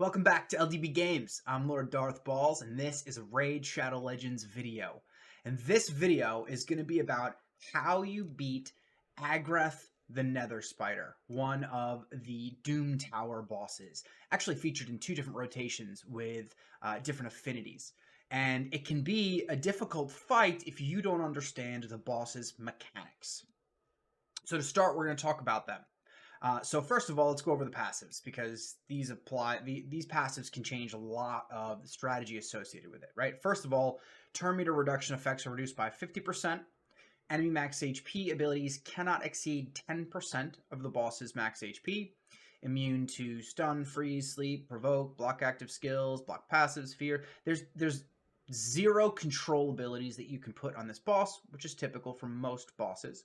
Welcome back to LDB Games. I'm Lord Darth Balls, and this is a Raid Shadow Legends video. And this video is going to be about how you beat Agreth the Nether Spider, one of the Doom Tower bosses. Actually featured in 2 different rotations with different affinities. And it can be a difficult fight if you don't understand the boss's mechanics. So to start, we're going to talk about them. So first of all, let's go over the passives, because these passives can change a lot of the strategy associated with it, right? First of all, turn meter reduction effects are reduced by 50%. Enemy max HP abilities cannot exceed 10% of the boss's max HP. Immune to stun, freeze, sleep, provoke, block active skills, block passives, fear. There's 0 control abilities that you can put on this boss, which is typical for most bosses.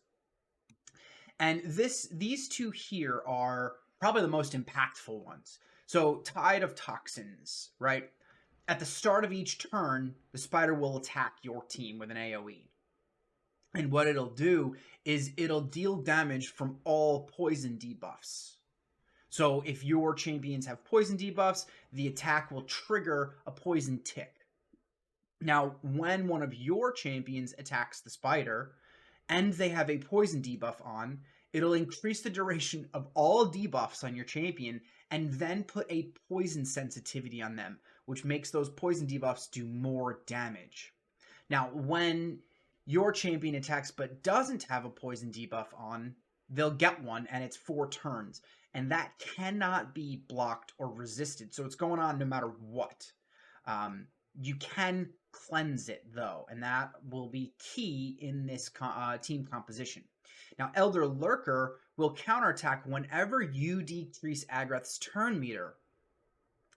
And these 2 here are probably the most impactful ones. So, Tide of Toxins, right? At the start of each turn, the spider will attack your team with an AoE. And what it'll do is it'll deal damage from all poison debuffs. So, if your champions have poison debuffs, the attack will trigger a poison tick. Now, when one of your champions attacks the spider, and they have a poison debuff on, it'll increase the duration of all debuffs on your champion and then put a poison sensitivity on them, which makes those poison debuffs do more damage. Now, when your champion attacks but doesn't have a poison debuff on, they'll get one, and it's 4 turns. And that cannot be blocked or resisted, so it's going on no matter what. You can cleanse it, though, and that will be key in this team composition. Now, Elder Lurker will counterattack whenever you decrease Agreth's turn meter,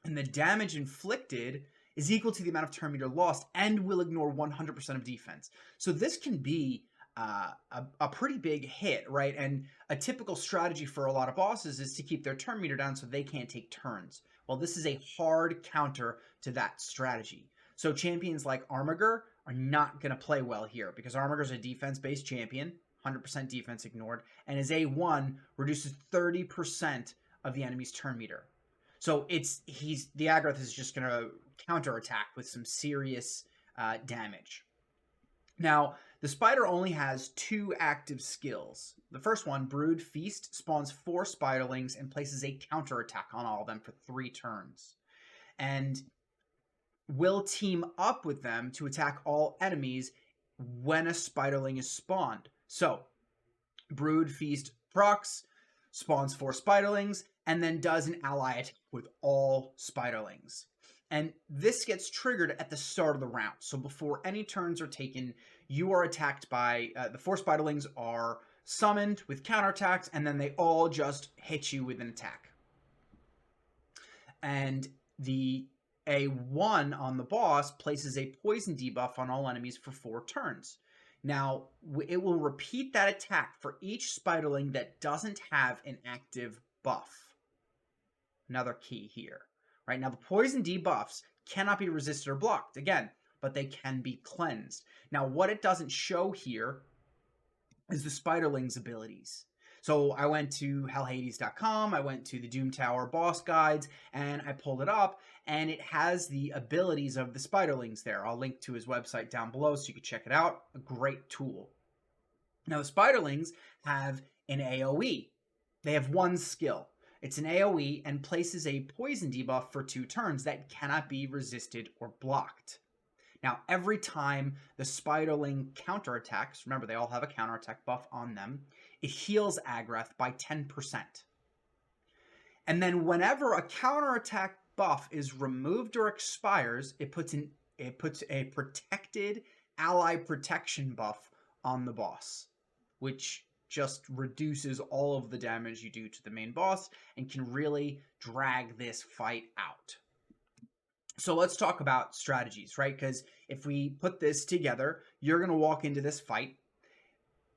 and the damage inflicted is equal to the amount of turn meter lost and will ignore 100% of defense. So this can be a pretty big hit, right? And a typical strategy for a lot of bosses is to keep their turn meter down so they can't take turns. Well, this is a hard counter to that strategy. So champions like Armiger are not going to play well here, because Armiger is a defense-based champion, 100% defense ignored, and his A1 reduces 30% of the enemy's turn meter. So the Agreth is just going to counterattack with some serious damage. Now, the spider only has 2 active skills. The first one, Brood Feast, spawns 4 spiderlings and places a counterattack on all of them for 3 turns. And will team up with them to attack all enemies when a spiderling is spawned. So, Brood Feast procs, spawns 4 spiderlings, and then does an ally attack with all spiderlings. And this gets triggered at the start of the round. So before any turns are taken, you are attacked by, the 4 spiderlings are summoned with counterattacks, and then they all just hit you with an attack. And the A1 on the boss places a poison debuff on all enemies for 4 turns. Now, it will repeat that attack for each spiderling that doesn't have an active buff. Another key here. Right, now the poison debuffs cannot be resisted or blocked, again, but they can be cleansed. Now, what it doesn't show here is the spiderling's abilities. So I went to hellhades.com, I went to the Doom Tower boss guides, and I pulled it up, and it has the abilities of the spiderlings there. I'll link to his website down below so you can check it out. A great tool. Now, the spiderlings have an AoE. They have 1 skill. It's an AoE and places a poison debuff for 2 turns that cannot be resisted or blocked. Now, every time the spiderling counterattacks, remember they all have a counterattack buff on them, it heals Agreth by 10%. And then whenever a counterattack buff is removed or expires, it puts a protected ally protection buff on the boss, which just reduces all of the damage you do to the main boss and can really drag this fight out. So let's talk about strategies, right? Because if we put this together, you're going to walk into this fight,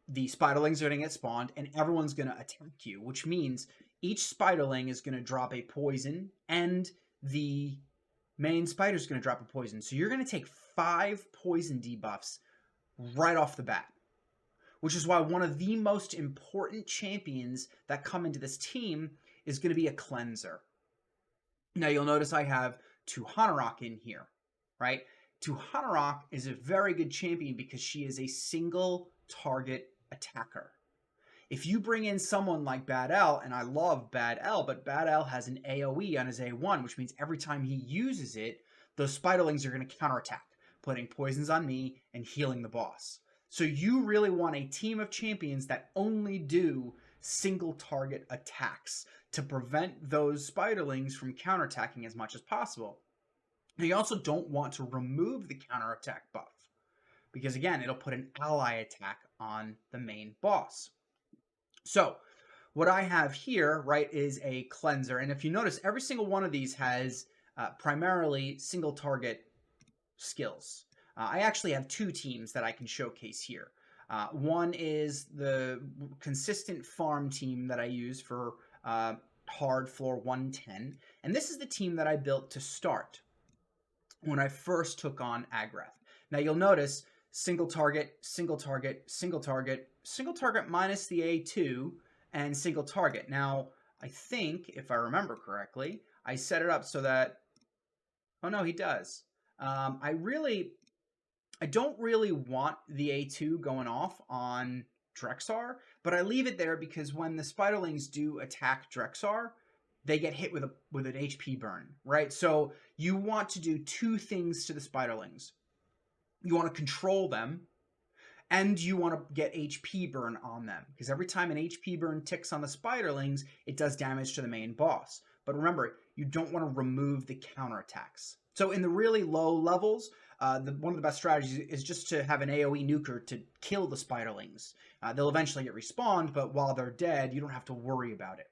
the spiderlings are going to get spawned, and everyone's going to attack you, which means each spiderling is going to drop a poison, and the main spider is going to drop a poison. So you're going to take 5 poison debuffs right off the bat, which is why one of the most important champions that come into this team is going to be a cleanser. Now you'll notice I have Tuhanarok in here, right? Tuhanarok is a very good champion because she is a single target attacker. If you bring in someone like Bad L, and I love Bad L, but Bad L has an AoE on his A1, which means every time he uses it, those spiderlings are going to counterattack, putting poisons on me and healing the boss. So you really want a team of champions that only do single target attacks to prevent those spiderlings from counterattacking as much as possible. Now you also don't want to remove the counterattack buff because again, it'll put an ally attack on the main boss. So what I have here, right, is a cleanser. And if you notice, every single one of these has primarily single target skills. I actually have two teams that I can showcase here. One is the consistent farm team that I use for hard floor 110. And this is the team that I built to start when I first took on Agreth. Now you'll notice single target, single target, single target, single target minus the A2, and single target. Now, I think, if I remember correctly, I set it up so that, oh no, he does. I don't really want the A2 going off on Drexar, but I leave it there because when the spiderlings do attack Drexar, they get hit with an HP burn, right? So you want to do two things to the spiderlings. You want to control them, and you want to get HP burn on them, because every time an HP burn ticks on the spiderlings, it does damage to the main boss. But remember, you don't want to remove the counterattacks. So in the really low levels, one of the best strategies is just to have an AoE nuker to kill the spiderlings. They'll eventually get respawned, but while they're dead, you don't have to worry about it.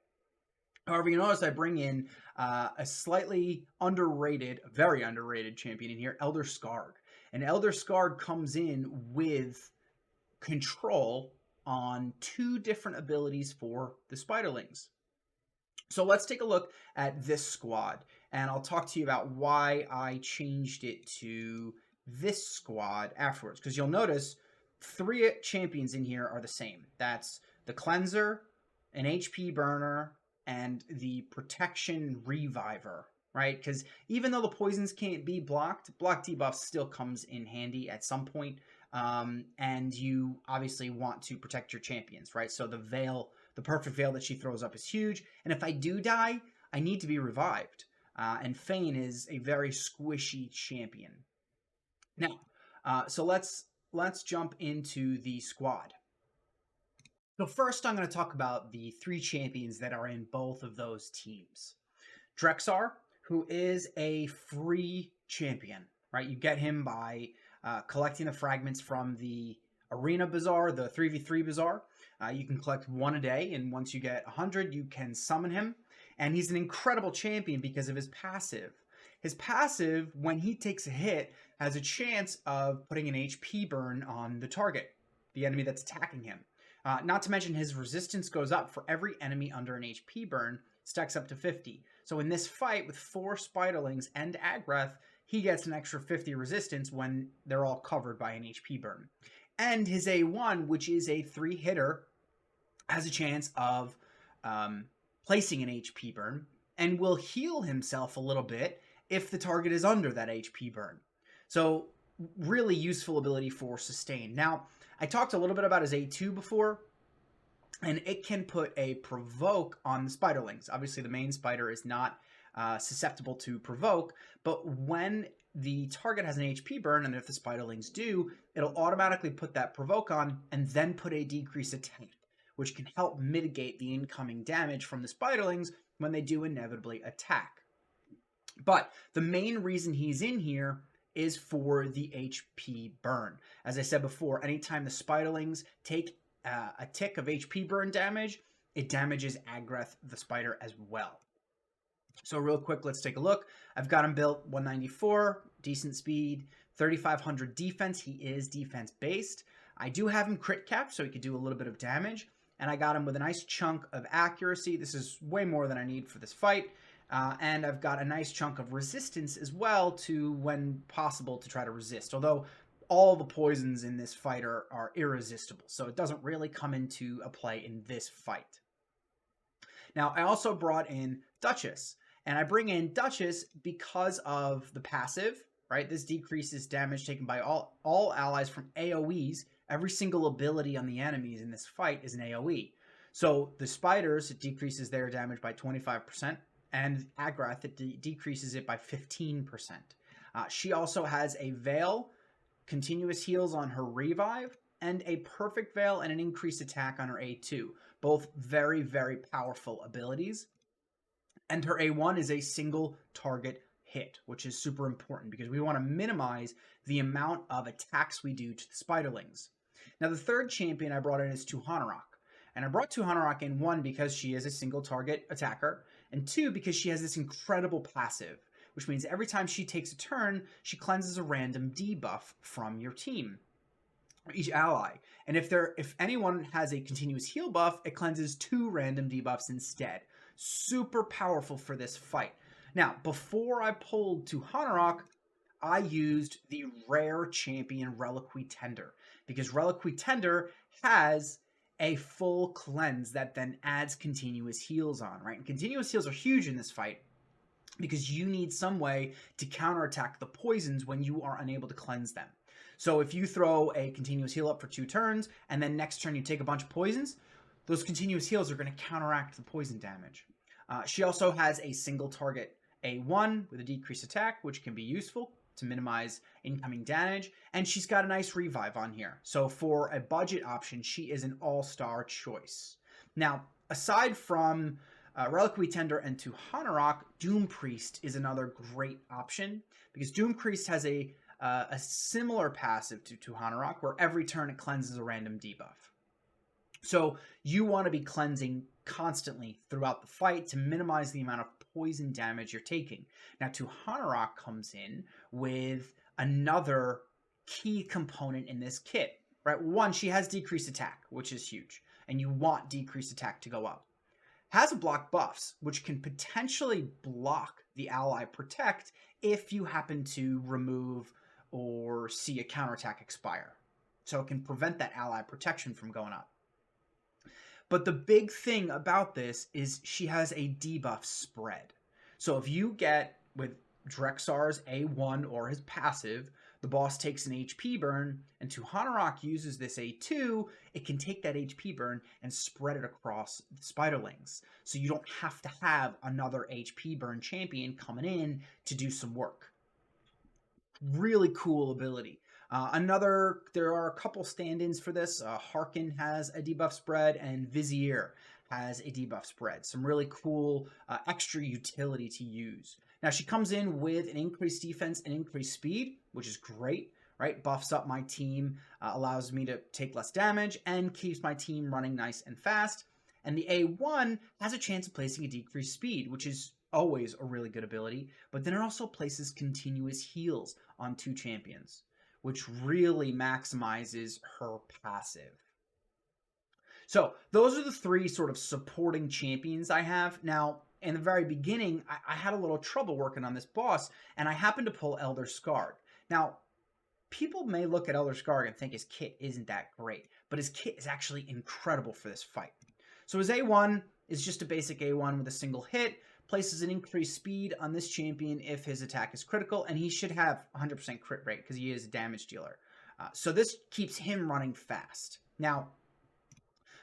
However, you notice I bring in a slightly underrated, very underrated champion in here, Elder Skarg. And Elder Skarg comes in with control on two different abilities for the spiderlings. So let's take a look at this squad, and I'll talk to you about why I changed it to this squad afterwards, because you'll notice three champions in here are the same. That's the cleanser, an HP burner, and the protection reviver, right? Because even though the poisons can't be blocked, block debuff still comes in handy at some point. And you obviously want to protect your champions, right? So the veil, the perfect veil that she throws up is huge. And if I do die, I need to be revived. And Fayne is a very squishy champion. Now, so let's jump into the squad. So first, I'm going to talk about the three champions that are in both of those teams. Drexar, who is a free champion, right? You get him by collecting the fragments from the Arena Bazaar, the 3v3 Bazaar. You can collect one a day, and once you get 100, you can summon him. And he's an incredible champion because of his passive. His passive, when he takes a hit, has a chance of putting an HP burn on the target, the enemy that's attacking him. Not to mention his resistance goes up for every enemy under an HP burn, stacks up to 50. So in this fight with 4 spiderlings and Agreth, he gets an extra 50 resistance when they're all covered by an HP burn. And his A1, which is a 3-hitter, has a chance of placing an HP burn and will heal himself a little bit if the target is under that HP burn. So really useful ability for sustain. Now, I talked a little bit about his A2 before, and it can put a provoke on the spiderlings. Obviously, the main spider is not susceptible to provoke, but when the target has an HP burn, and if the spiderlings do, it'll automatically put that provoke on and then put a decrease attack, which can help mitigate the incoming damage from the spiderlings when they do inevitably attack. But the main reason he's in here is for the HP burn. As I said before, anytime the spiderlings take a tick of HP burn damage, it damages Agreth the spider as well. So real quick, let's take a look. I've got him built 194, decent speed, 3,500 defense. He is defense based. I do have him crit capped, so he could do a little bit of damage. And I got him with a nice chunk of accuracy. This is way more than I need for this fight. And I've got a nice chunk of resistance as well to, when possible, to try to resist. Although all the poisons in this fight are irresistible, so it doesn't really come into a play in this fight. Now, I also brought in Duchess. And I bring in Duchess because of the passive, right? This decreases damage taken by all allies from AoEs. Every single ability on the enemies in this fight is an AoE. So the spiders, it decreases their damage by 25%, and Agreth, it decreases it by 15%. She also has a Veil, continuous heals on her revive, and a perfect veil and an increased attack on her A2. Both very, very powerful abilities. And her A1 is a single target hit, which is super important because we want to minimize the amount of attacks we do to the spiderlings. Now, the third champion I brought in is Tuhanarok. And I brought Tuhanarok in, one, because she is a single target attacker, and two, because she has this incredible passive, which means every time she takes a turn, she cleanses a random debuff from your team, each ally. And if anyone has a continuous heal buff, it cleanses 2 random debuffs instead. Super powerful for this fight. Now, before I pulled Tuhanarok, I used the rare champion Reliquary Tender, because Reliquary Tender has a full cleanse that then adds continuous heals on, right? And continuous heals are huge in this fight because you need some way to counterattack the poisons when you are unable to cleanse them. So if you throw a continuous heal up for 2 turns, and then next turn you take a bunch of poisons, those continuous heals are going to counteract the poison damage. She also has a single target A1 with a decreased attack, which can be useful to minimize incoming damage, and she's got a nice revive on here. So for a budget option, she is an all-star choice. Now, aside from Reliquary Tender and Tuhanarok, Doom Priest is another great option, because Doom Priest has a similar passive to Tuhanarok, where every turn it cleanses a random debuff. So you want to be cleansing constantly throughout the fight to minimize the amount of poison damage you're taking. Now, Tuhanarok comes in with another key component in this kit, right? One, she has decreased attack, which is huge, and you want decreased attack to go up. Has a block buffs, which can potentially block the ally protect if you happen to remove or see a counterattack expire. So it can prevent that ally protection from going up. But the big thing about this is she has a debuff spread. So if you get with Drexar's A1 or his passive, the boss takes an HP burn, and Tuhanarok uses this A2, it can take that HP burn and spread it across the spiderlings. So you don't have to have another HP burn champion coming in to do some work. Really cool ability. There are a couple stand-ins for this. Harkin has a debuff spread, and Vizier has a debuff spread. Some really cool extra utility to use. Now, she comes in with an increased defense and increased speed, which is great, right? Buffs up my team, allows me to take less damage, and keeps my team running nice and fast. And the A1 has a chance of placing a decreased speed, which is always a really good ability, but then it also places continuous heals on 2 champions, which really maximizes her passive. So those are the 3 sort of supporting champions I have. Now, in the very beginning, I had a little trouble working on this boss, and I happened to pull Elder Skarg. Now, people may look at Elder Skarg and think his kit isn't that great, but his kit is actually incredible for this fight. So his A1 is just a basic A1 with a single hit, places an increased speed on this champion if his attack is critical, and he should have 100% crit rate because he is a damage dealer. So this keeps him running fast. Now,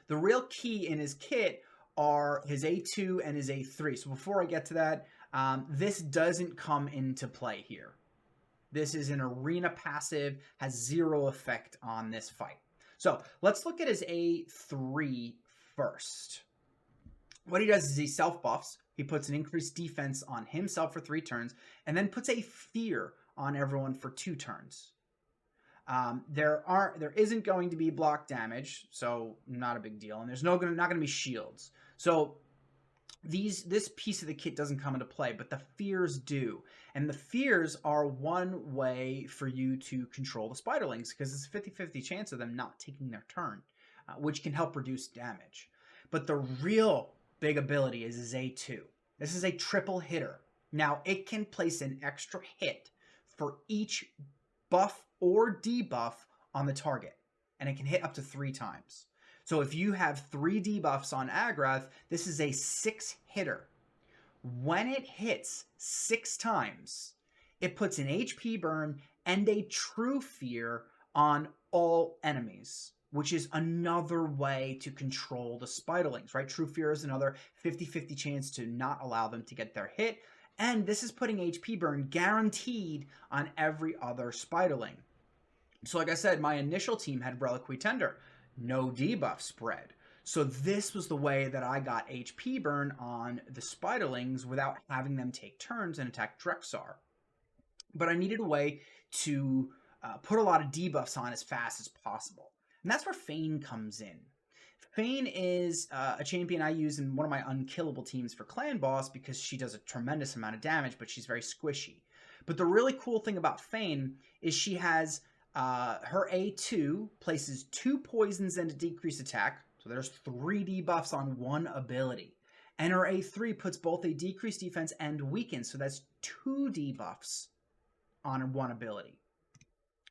the real key in his kit are his A2 and his A3. So before I get to that, this doesn't come into play here. This is an arena passive, has 0 effect on this fight. So let's look at his A3 first. What he does is he self-buffs. He puts an increased defense on himself for 3 turns, and then puts a fear on everyone for 2 turns. There isn't going to be block damage, so not a big deal, and there's not going to be shields. So this piece of the kit doesn't come into play, but the fears do, and the fears are one way for you to control the spiderlings, because it's a 50-50 chance of them not taking their turn, which can help reduce damage. But the real big ability is his A2. This is a triple hitter. Now, it can place an extra hit for each buff or debuff on the target, and it can hit up to 3 times. So if you have 3 debuffs on Agreth, this is a 6 hitter. When it hits 6 times, it puts an HP burn and a true fear on all enemies, which is another way to control the Spiderlings, right? True fear is another 50-50 chance to not allow them to get their hit, and this is putting HP burn guaranteed on every other Spiderling. So like I said, my initial team had Reliquary Tender, no debuff spread. So this was the way that I got HP burn on the Spiderlings without having them take turns and attack Drexar. But I needed a way to put a lot of debuffs on as fast as possible. And that's where Fayne comes in. Fayne is a champion I use in one of my unkillable teams for Clan Boss because she does a tremendous amount of damage, but she's very squishy. But the really cool thing about Fayne is she has her A2 places 2 poisons and a decreased attack. So there's 3 debuffs on one ability. And her A3 puts both a decreased defense and weaken. So that's 2 debuffs on one ability.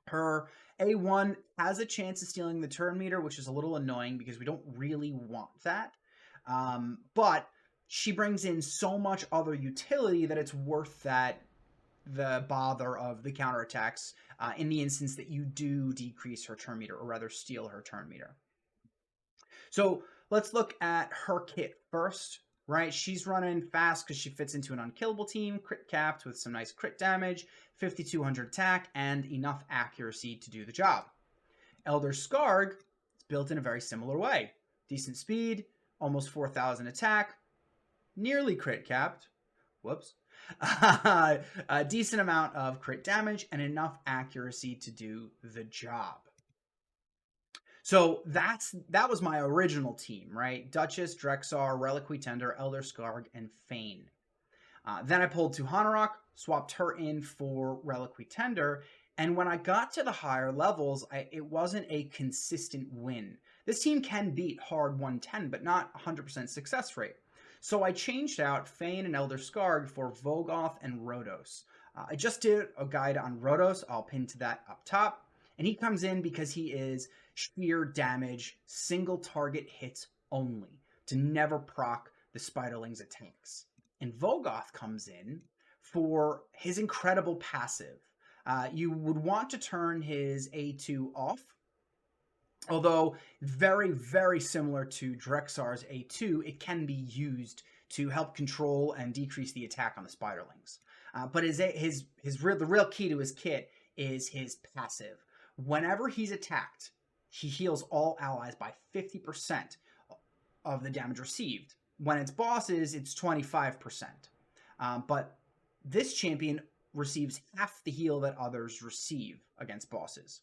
Her A1 has a chance of stealing the turn meter, which is a little annoying because we don't really want that. But she brings in so much other utility that it's worth the bother of the counterattacks in the instance that you do decrease her turn meter, or rather steal her turn meter. So let's look at her kit first, right? She's running fast because she fits into an unkillable team, crit capped with some nice crit damage, 5200 attack, and enough accuracy to do the job. Elder Skarg is built in a very similar way. Decent speed, almost 4000 attack, nearly crit capped, whoops, a decent amount of crit damage, and enough accuracy to do the job. So that was my original team, right? Duchess, Drexar, Reliquary Tender, Elder Skarg, and Fayne. Then I pulled Tuhanarok, swapped her in for Reliquary Tender, and when I got to the higher levels, it wasn't a consistent win. This team can beat hard 110, but not 100% success rate. So I changed out Fayne and Elder Skarg for Vogoth and Rotos. I just did a guide on Rotos. I'll pin to that up top. And he comes in because he is sheer damage, single target hits only, to never proc the Spiderling's attacks. And Vogoth comes in for his incredible passive. You would want to turn his A2 off, although very, very similar to Drexar's A2, it can be used to help control and decrease the attack on the Spiderlings. But the real key to his kit is his passive. Whenever he's attacked, he heals all allies by 50% of the damage received. When it's bosses, it's 25%. But this champion receives half the heal that others receive against bosses.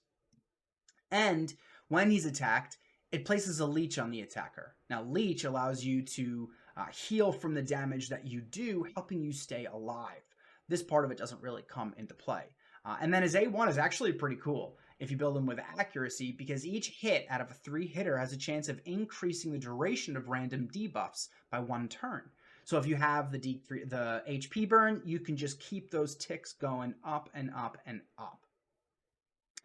And when he's attacked, it places a leech on the attacker. Now, leech allows you to heal from the damage that you do, helping you stay alive. This part of it doesn't really come into play. And then his A1 is actually pretty cool if you build him with accuracy, because each hit out of a 3-hitter has a chance of increasing the duration of random debuffs by 1 turn. So if you have the HP burn, you can just keep those ticks going up and up and up.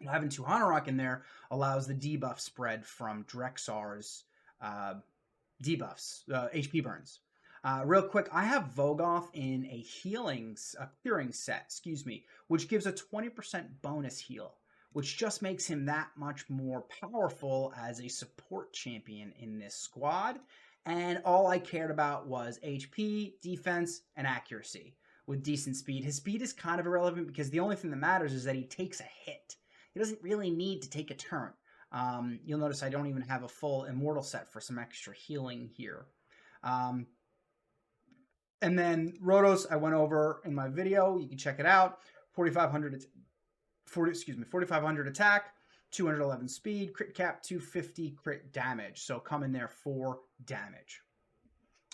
Having Tuhanarok in there allows the debuff spread from Drexar's debuffs, HP burns. Real quick, I have Vogoth in a curing set, which gives a 20% bonus heal, which just makes him that much more powerful as a support champion in this squad. And all I cared about was HP, defense, and accuracy with decent speed. His speed is kind of irrelevant because the only thing that matters is that he takes a hit. He doesn't really need to take a turn. You'll notice I don't even have a full immortal set for some extra healing here. And then Rotos, I went over in my video. You can check it out. 4,500 attack, 211 speed, crit cap, 250 crit damage. So come in there for damage.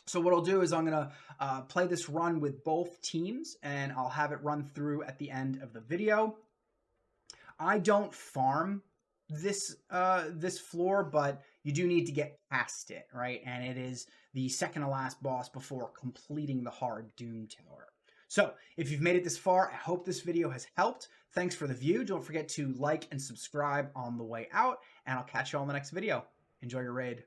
So what I'll do is I'm going to play this run with both teams, and I'll have it run through at the end of the video. I don't farm this floor, but you do need to get past it, right? And it is the second to last boss before completing the hard Doom Tower. So if you've made it this far, I hope this video has helped. Thanks for the view. Don't forget to like and subscribe on the way out, and I'll catch you all in the next video. Enjoy your raid.